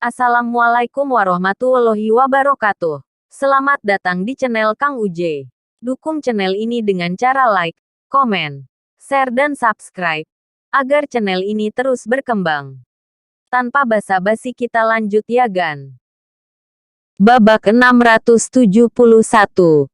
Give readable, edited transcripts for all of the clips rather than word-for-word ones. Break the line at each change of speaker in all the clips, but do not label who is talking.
Assalamualaikum warahmatullahi wabarakatuh. Selamat datang di channel Kang Uje. Dukung channel ini dengan cara like, komen, share dan subscribe, agar channel ini terus berkembang. Tanpa basa-basi kita lanjut ya gan. Babak 671,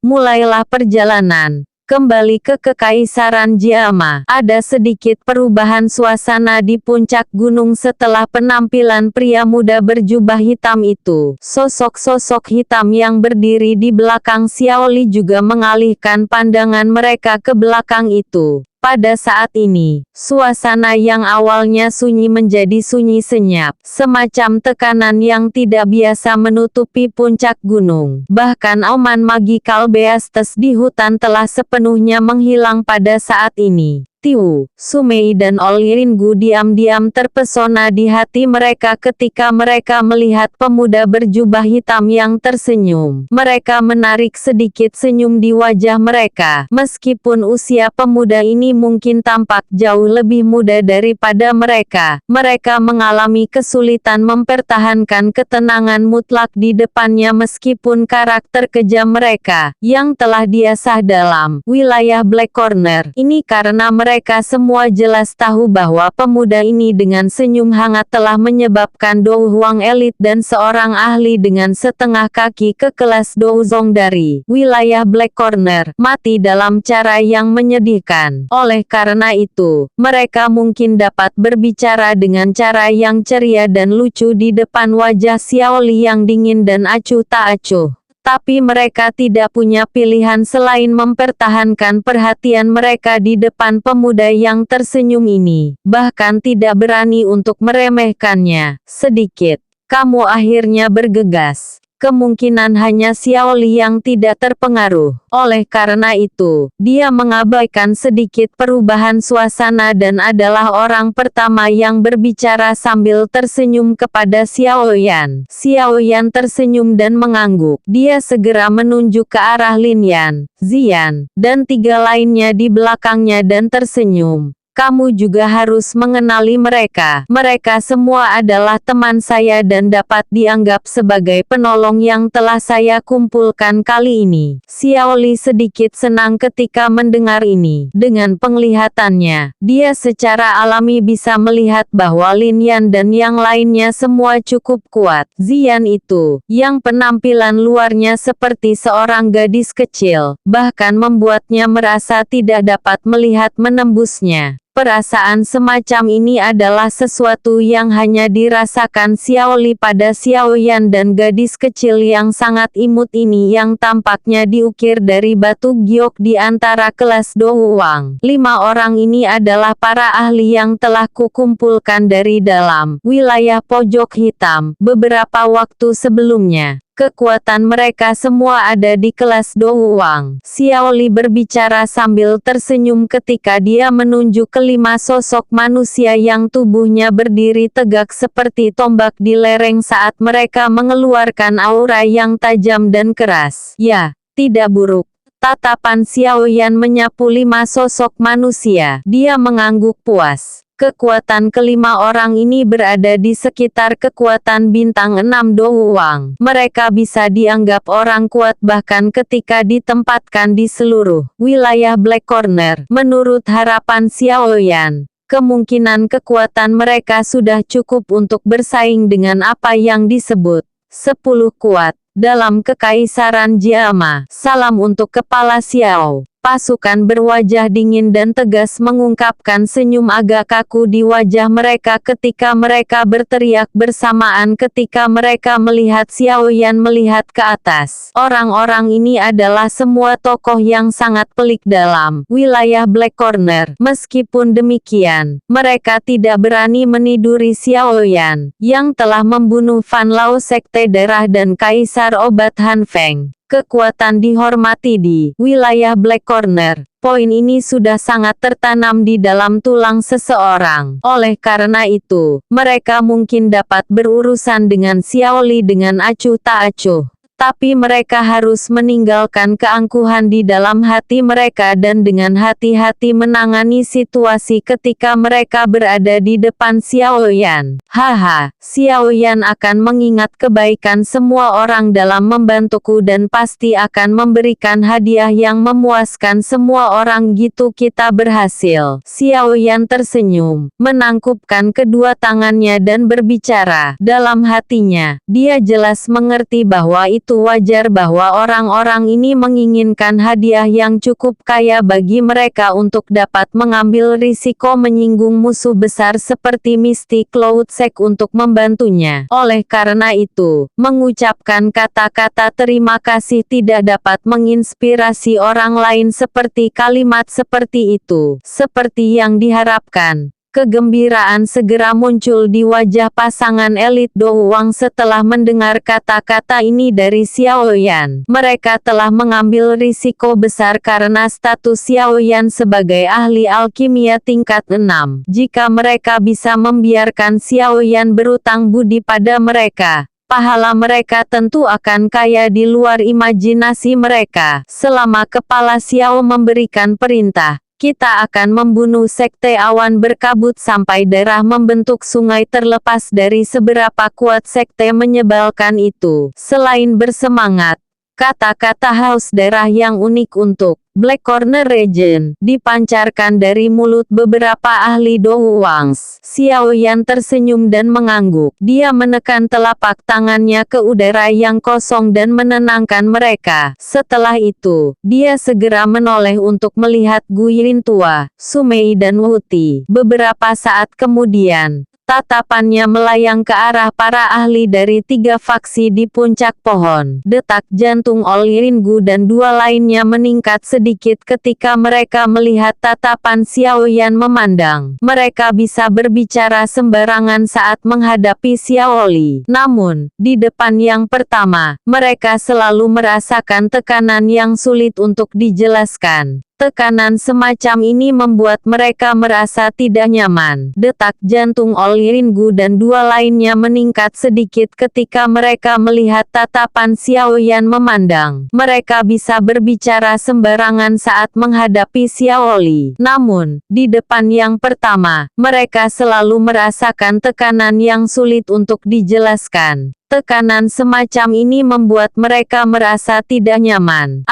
mulailah perjalanan. Kembali ke Kekaisaran Jiama. Ada sedikit perubahan suasana di puncak gunung setelah penampilan pria muda berjubah hitam itu. Sosok-sosok hitam yang berdiri di belakang Xiaoli juga mengalihkan pandangan mereka ke belakang itu. Pada saat ini, suasana yang awalnya sunyi menjadi sunyi senyap, semacam tekanan yang tidak biasa menutupi puncak gunung. Bahkan auman magikal Beastes di hutan telah sepenuhnya menghilang pada saat ini. Tiu, Sumei dan Olringu diam-diam terpesona di hati mereka ketika mereka melihat pemuda berjubah hitam yang tersenyum. Mereka menarik sedikit senyum di wajah mereka. Meskipun usia pemuda ini mungkin tampak jauh lebih muda daripada mereka, mereka mengalami kesulitan mempertahankan ketenangan mutlak di depannya meskipun karakter kejam mereka, yang telah diasah dalam wilayah Black Corner. Ini karena mereka semua jelas tahu bahwa pemuda ini dengan senyum hangat telah menyebabkan Dou Huang elit dan seorang ahli dengan setengah kaki ke kelas Dou Zong dari wilayah Black Corner mati dalam cara yang menyedihkan. Oleh karena itu, mereka mungkin dapat berbicara dengan cara yang ceria dan lucu di depan wajah Xiaoli yang dingin dan acuh tak acuh. Tapi mereka tidak punya pilihan selain mempertahankan perhatian mereka di depan pemuda yang tersenyum ini. Bahkan tidak berani untuk meremehkannya. Sedikit, kamu akhirnya bergegas. Kemungkinan hanya Xiaoli yang tidak terpengaruh. Oleh karena itu, dia mengabaikan sedikit perubahan suasana dan adalah orang pertama yang berbicara sambil tersenyum kepada Xiaoyan. Xiaoyan tersenyum dan mengangguk. Dia segera menunjuk ke arah Lin Yan, Ziyan, dan tiga lainnya di belakangnya dan tersenyum. Kamu juga harus mengenali mereka. Mereka semua adalah teman saya dan dapat dianggap sebagai penolong yang telah saya kumpulkan kali ini. Xiaoli sedikit senang ketika mendengar ini. Dengan penglihatannya, dia secara alami bisa melihat bahwa Lin Yan dan yang lainnya semua cukup kuat. Ziyan itu, yang penampilan luarnya seperti seorang gadis kecil, bahkan membuatnya merasa tidak dapat melihat menembusnya. Perasaan semacam ini adalah sesuatu yang hanya dirasakan Xiaoli pada Xiaoyan dan gadis kecil yang sangat imut ini yang tampaknya diukir dari batu giok di antara kelas Dou Wang. 5 orang ini adalah para ahli yang telah kukumpulkan dari dalam wilayah pojok hitam beberapa waktu sebelumnya. Kekuatan mereka semua ada di kelas Dou Wang. Xiaoli berbicara sambil tersenyum ketika dia menunjuk ke 5 sosok manusia yang tubuhnya berdiri tegak seperti tombak di lereng saat mereka mengeluarkan aura yang tajam dan keras. Ya, tidak buruk. Tatapan Xiaoyan menyapu 5 sosok manusia. Dia mengangguk puas. Kekuatan kelima orang ini berada di sekitar kekuatan bintang 6 Dou Wang. Mereka bisa dianggap orang kuat bahkan ketika ditempatkan di seluruh wilayah Black Corner. Menurut harapan Xiaoyan, kemungkinan kekuatan mereka sudah cukup untuk bersaing dengan apa yang disebut 10 kuat dalam Kekaisaran Jiama. Salam untuk Kepala Xiao. Pasukan berwajah dingin dan tegas mengungkapkan senyum agak kaku di wajah mereka ketika mereka berteriak bersamaan ketika mereka melihat Xiaoyan melihat ke atas. Orang-orang ini adalah semua tokoh yang sangat pelik dalam wilayah Black Corner. Meskipun demikian, mereka tidak berani meniduri Xiaoyan, yang telah membunuh Fan Lao Sekte Darah dan Kaisar Obat Han Feng. Kekuatan dihormati di wilayah Black Corner. Poin ini sudah sangat tertanam di dalam tulang seseorang. Oleh karena itu, mereka mungkin dapat berurusan dengan Xiaoli dengan acuh tak acuh. Tapi mereka harus meninggalkan keangkuhan di dalam hati mereka dan dengan hati-hati menangani situasi ketika mereka berada di depan Xiaoyan. Haha, Xiaoyan akan mengingat kebaikan semua orang dalam membantuku dan pasti akan memberikan hadiah yang memuaskan semua orang gitu kita berhasil. Xiaoyan tersenyum, menangkupkan kedua tangannya dan berbicara. Dalam hatinya, dia jelas mengerti bahwa itu wajar bahwa orang-orang ini menginginkan hadiah yang cukup kaya bagi mereka untuk dapat mengambil risiko menyinggung musuh besar seperti Misty Cloud Sect untuk membantunya. Oleh karena itu, mengucapkan kata-kata terima kasih tidak dapat menginspirasi orang lain seperti kalimat seperti itu. Seperti yang diharapkan, kegembiraan segera muncul di wajah pasangan elit Douwang setelah mendengar kata-kata ini dari Xiaoyan. Mereka telah mengambil risiko besar karena status Xiaoyan sebagai ahli alkimia tingkat 6. Jika mereka bisa membiarkan Xiaoyan berutang budi pada mereka, pahala mereka tentu akan kaya di luar imajinasi mereka. Selama kepala Xiao memberikan perintah, kita akan membunuh sekte awan berkabut sampai darah membentuk sungai terlepas dari seberapa kuat sekte menyebalkan itu. Selain bersemangat, kata-kata haus darah yang unik untuk Black Corner Region dipancarkan dari mulut beberapa ahli Douwangs. Xiaoyan tersenyum dan mengangguk. Dia menekan telapak tangannya ke udara yang kosong dan menenangkan mereka. Setelah itu, dia segera menoleh untuk melihat Gu Yintua, Sumei dan Wuti. Beberapa saat kemudian, tatapannya melayang ke arah para ahli dari 3 faksi di puncak pohon. Detak jantung Gu dan 2 lainnya meningkat sedikit ketika mereka melihat tatapan Xiaoyan memandang. Mereka bisa berbicara sembarangan saat menghadapi Xiaoli. Namun, di depan yang pertama, mereka selalu merasakan tekanan yang sulit untuk dijelaskan. Tekanan semacam ini membuat mereka merasa tidak nyaman. Detak jantung Gu dan 2 lainnya meningkat sedikit ketika mereka melihat tatapan Xiaoyan memandang. Mereka bisa berbicara sembarangan saat menghadapi Xiaoli. Namun, di depan yang pertama, mereka selalu merasakan tekanan yang sulit untuk dijelaskan. Tekanan semacam ini membuat mereka merasa tidak nyaman.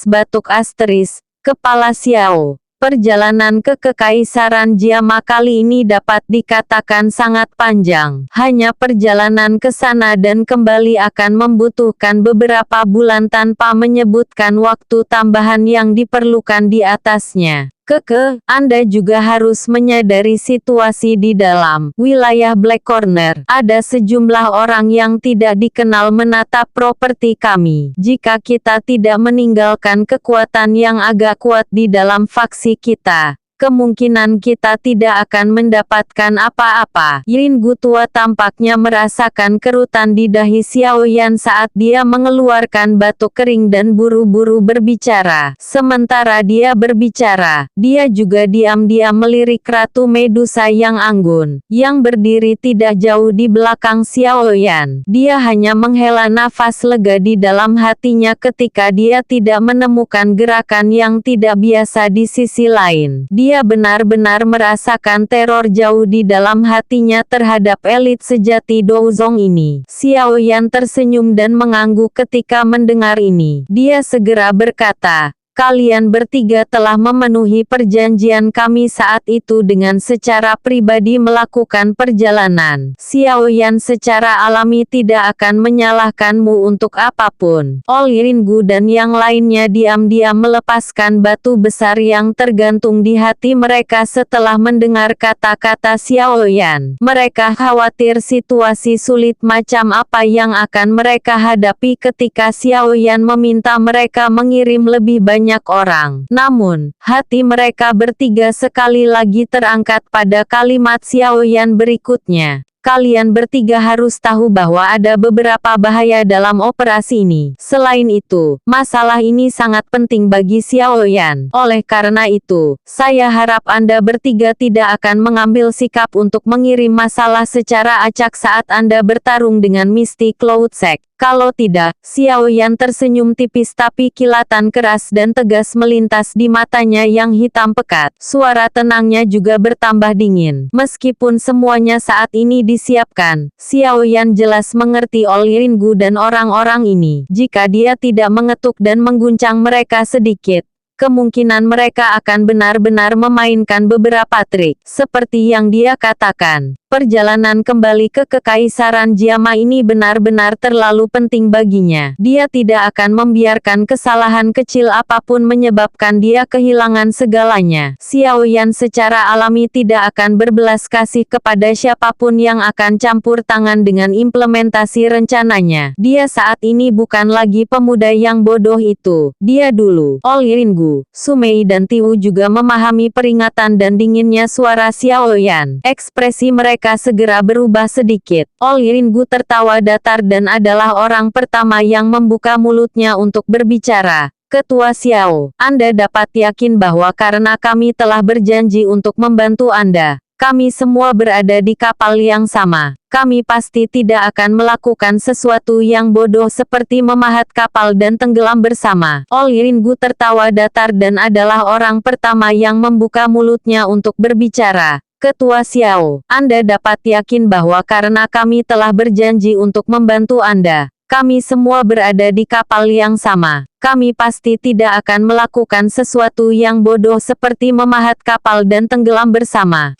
Batuk Kepala Xiao. Perjalanan ke Kekaisaran Jiama kali ini dapat dikatakan sangat panjang. Hanya perjalanan ke sana dan kembali akan membutuhkan beberapa bulan tanpa menyebutkan waktu tambahan yang diperlukan di atasnya. Anda juga harus menyadari situasi di dalam wilayah Black Corner. Ada sejumlah orang yang tidak dikenal menatap properti kami. Jika kita tidak meninggalkan kekuatan yang agak kuat di dalam faksi kita, kemungkinan kita tidak akan mendapatkan apa-apa. Gu tua tampaknya merasakan kerutan di dahi Xiaoyan saat dia mengeluarkan batuk kering dan buru-buru berbicara. Sementara dia berbicara, dia juga diam-diam melirik Ratu Medusa yang anggun, yang berdiri tidak jauh di belakang Xiaoyan. Dia hanya menghela nafas lega di dalam hatinya ketika dia tidak menemukan gerakan yang tidak biasa di sisi lain. Dia benar-benar merasakan teror jauh di dalam hatinya terhadap elit sejati Douzong ini. Xiaoyan tersenyum dan mengangguk ketika mendengar ini. Dia segera berkata, "Kalian bertiga telah memenuhi perjanjian kami saat itu dengan secara pribadi melakukan perjalanan. Xiaoyan secara alami tidak akan menyalahkanmu untuk apapun." Gu dan yang lainnya diam-diam melepaskan batu besar yang tergantung di hati mereka setelah mendengar kata-kata Xiaoyan. Mereka khawatir situasi sulit macam apa yang akan mereka hadapi ketika Xiaoyan meminta mereka mengirim lebih banyak orang. Namun, hati mereka bertiga sekali lagi terangkat pada kalimat Xiaoyan berikutnya. Kalian bertiga harus tahu bahwa ada beberapa bahaya dalam operasi ini. Selain itu, masalah ini sangat penting bagi Xiaoyan. Oleh karena itu, saya harap Anda bertiga tidak akan mengambil sikap untuk mengirim masalah secara acak saat Anda bertarung dengan Misty Cloud Sect. Kalau tidak, Xiao Yan tersenyum tipis tapi kilatan keras dan tegas melintas di matanya yang hitam pekat. Suara tenangnya juga bertambah dingin. Meskipun semuanya saat ini disiapkan, Xiao Yan jelas mengerti Ringu dan orang-orang ini. Jika dia tidak mengetuk dan mengguncang mereka sedikit, kemungkinan mereka akan benar-benar memainkan beberapa trik. Seperti yang dia katakan, perjalanan kembali ke Kekaisaran Jiama ini benar-benar terlalu penting baginya. Dia tidak akan membiarkan kesalahan kecil apapun menyebabkan dia kehilangan segalanya. Xiao Yan secara alami tidak akan berbelas kasih kepada siapapun yang akan campur tangan dengan implementasi rencananya. Dia saat ini bukan lagi pemuda yang bodoh itu. Dia dulu. Ringu, Sumei dan Tiu juga memahami peringatan dan dinginnya suara Xiao Yan. Ekspresi mereka segera berubah sedikit. Ringu tertawa datar dan adalah orang pertama yang membuka mulutnya untuk berbicara. Ketua Xiao, Anda dapat yakin bahwa karena kami telah berjanji untuk membantu Anda, kami semua berada di kapal yang sama. Kami pasti tidak akan melakukan sesuatu yang bodoh seperti memahat kapal dan tenggelam bersama. Ringu tertawa datar dan adalah orang pertama yang membuka mulutnya untuk berbicara. Ketua Xiao, Anda dapat yakin bahwa karena kami telah berjanji untuk membantu Anda, kami semua berada di kapal yang sama. Kami pasti tidak akan melakukan sesuatu yang bodoh seperti memahat kapal dan tenggelam bersama.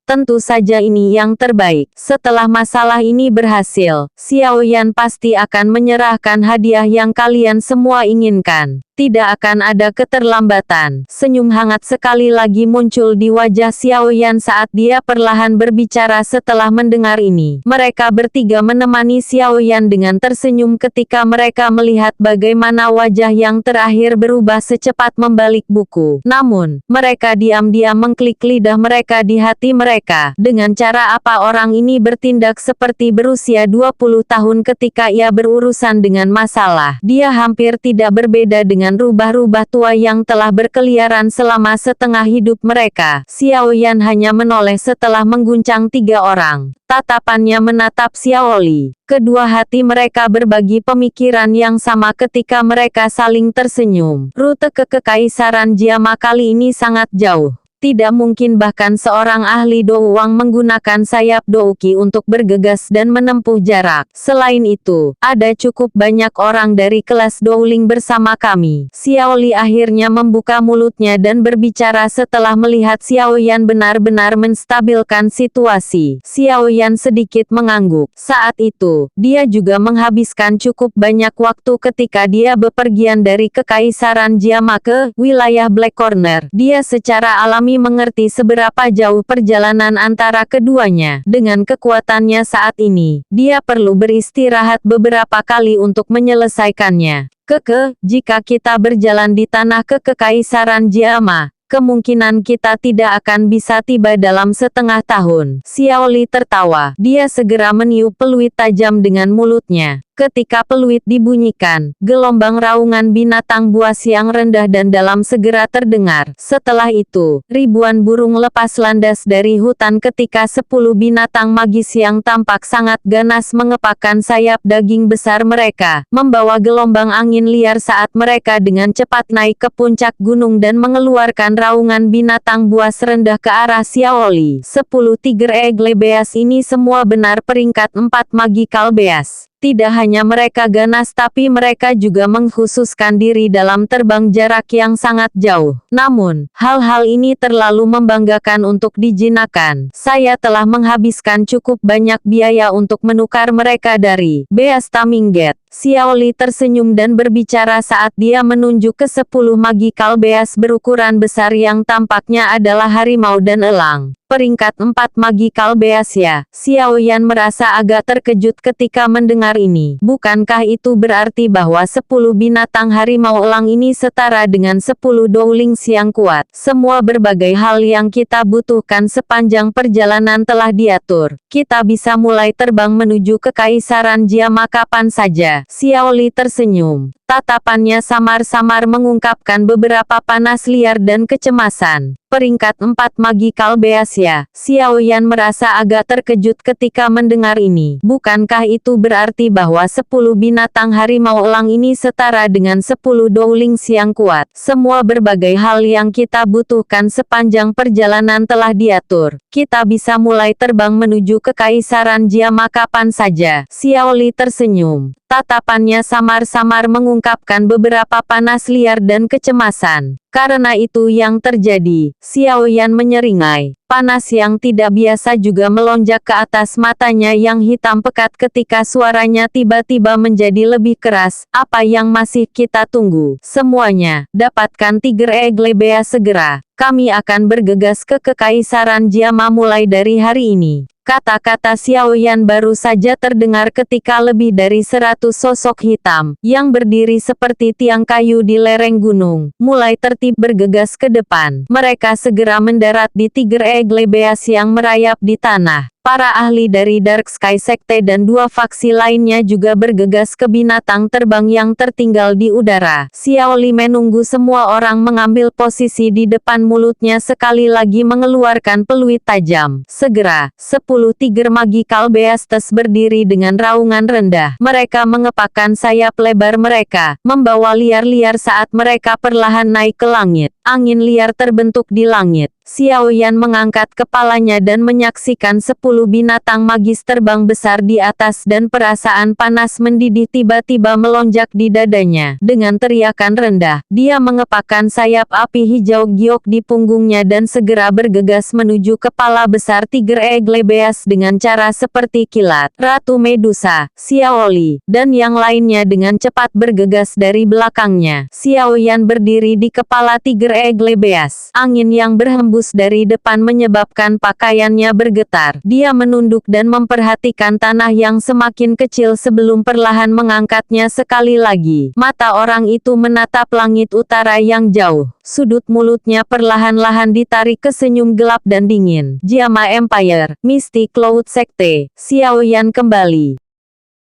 Tentu saja ini yang terbaik. Setelah masalah ini berhasil, Xiao Yan pasti akan menyerahkan hadiah yang kalian semua inginkan. Tidak akan ada keterlambatan. Senyum hangat sekali lagi muncul di wajah Xiao Yan saat dia perlahan berbicara setelah mendengar ini. Mereka bertiga menemani Xiao Yan dengan tersenyum ketika mereka melihat bagaimana wajah yang terakhir berubah secepat membalik buku. Namun, mereka diam-diam mengklik lidah mereka di hati mereka. Dengan cara apa orang ini bertindak seperti berusia 20 tahun ketika ia berurusan dengan masalah. Dia hampir tidak berbeda dengan rubah-rubah tua yang telah berkeliaran selama setengah hidup mereka. Xiao Yan hanya menoleh setelah mengguncang 3 orang. Tatapannya menatap Xiao Li. Kedua hati mereka berbagi pemikiran yang sama ketika mereka saling tersenyum. Rute ke Kekaisaran Jiama kali ini sangat jauh. Tidak mungkin bahkan seorang ahli douang menggunakan sayap douki untuk bergegas dan menempuh jarak. Selain itu, ada cukup banyak orang dari kelas douling bersama kami. Xiao Li akhirnya membuka mulutnya dan berbicara setelah melihat Xiao Yan benar-benar menstabilkan situasi. Xiao Yan sedikit mengangguk. Saat itu, dia juga menghabiskan cukup banyak waktu ketika dia bepergian dari Kekaisaran Jiama ke wilayah Black Corner. Dia secara alami mengerti seberapa jauh perjalanan antara keduanya. Dengan kekuatannya saat ini, dia perlu beristirahat beberapa kali untuk menyelesaikannya. Jika kita berjalan di tanah ke Kekaisaran Jiama, kemungkinan kita tidak akan bisa tiba dalam setengah tahun. Xiao Li tertawa. Dia segera meniup peluit tajam dengan mulutnya. Ketika peluit dibunyikan, gelombang raungan binatang buas yang rendah dan dalam segera terdengar. Setelah itu, ribuan burung lepas landas dari hutan ketika 10 binatang magis yang tampak sangat ganas mengepakkan sayap daging besar mereka, membawa gelombang angin liar saat mereka dengan cepat naik ke puncak gunung dan mengeluarkan raungan binatang buas rendah ke arah Xiao Li. 10 Tiger Eagle Beas ini semua benar peringkat 4 Magical Beas. Tidak hanya mereka ganas tapi mereka juga mengkhususkan diri dalam terbang jarak yang sangat jauh. Namun, hal-hal ini terlalu membanggakan untuk dijinakkan. Saya telah menghabiskan cukup banyak biaya untuk menukar mereka dari Beas Tamingget. Xiao Li tersenyum dan berbicara saat dia menunjuk ke 10 Magical Beas berukuran besar yang tampaknya adalah harimau dan elang. Peringkat 4 Magical Beas ya. Xiao Yan merasa agak terkejut ketika mendengar ini. Bukankah itu berarti bahwa 10 binatang harimau elang ini setara dengan 10 Doulings yang kuat? Semua berbagai hal yang kita butuhkan sepanjang perjalanan telah diatur. Kita bisa mulai terbang menuju ke Kekaisaran Jiama kapan saja. Xiao Li tersenyum. Tatapannya samar-samar mengungkapkan beberapa panas liar dan kecemasan. Peringkat 4 Magical Beasia. Xiao Yan merasa agak terkejut ketika mendengar ini. Bukankah itu berarti bahwa 10 binatang harimau elang ini setara dengan 10 Doulings yang kuat? Semua berbagai hal yang kita butuhkan sepanjang perjalanan telah diatur. Kita bisa mulai terbang menuju Kekaisaran Jiama kapan saja. Xiao Li tersenyum. Tatapannya samar-samar mengungkapkan beberapa panas liar dan kecemasan. Karena itu yang terjadi, Xiao Yan menyeringai. Panas yang tidak biasa juga melonjak ke atas matanya yang hitam pekat ketika suaranya tiba-tiba menjadi lebih keras. Apa yang masih kita tunggu? Semuanya, dapatkan Tiger Eglebea segera. Kami akan bergegas ke Kekaisaran Jiama mulai dari hari ini. Kata-kata Xiao Yan baru saja terdengar ketika lebih dari 100 sosok hitam, yang berdiri seperti tiang kayu di lereng gunung, mulai tertib bergegas ke depan. Mereka segera mendarat di Tiger Eglebeas yang merayap di tanah. Para ahli dari Dark Sky Sekte dan 2 faksi lainnya juga bergegas ke binatang terbang yang tertinggal di udara. Xiao Li menunggu semua orang mengambil posisi di depan mulutnya sekali lagi mengeluarkan peluit tajam. Segera, 10 Tiger Magical Beastes berdiri dengan raungan rendah. Mereka mengepakkan sayap lebar mereka, membawa liar-liar saat mereka perlahan naik ke langit. Angin liar terbentuk di langit. Xiao Yan mengangkat kepalanya dan menyaksikan 10 binatang magis terbang besar di atas dan perasaan panas mendidih tiba-tiba melonjak di dadanya. Dengan teriakan rendah, dia mengepakkan sayap api hijau giok di punggungnya dan segera bergegas menuju kepala besar Tiger Eglebeas dengan cara seperti kilat. Ratu Medusa, Xiao Li, dan yang lainnya dengan cepat bergegas dari belakangnya. Xiao Yan berdiri di kepala Tiger Eglebeas. Angin yang berhembus dari depan menyebabkan pakaiannya bergetar. Dia menunduk dan memperhatikan tanah yang semakin kecil sebelum perlahan mengangkatnya sekali lagi. Mata orang itu menatap langit utara yang jauh. Sudut mulutnya perlahan-lahan ditarik ke senyum gelap dan dingin. Jiama Empire, Misty Cloud Sekte, Xiao Yan kembali.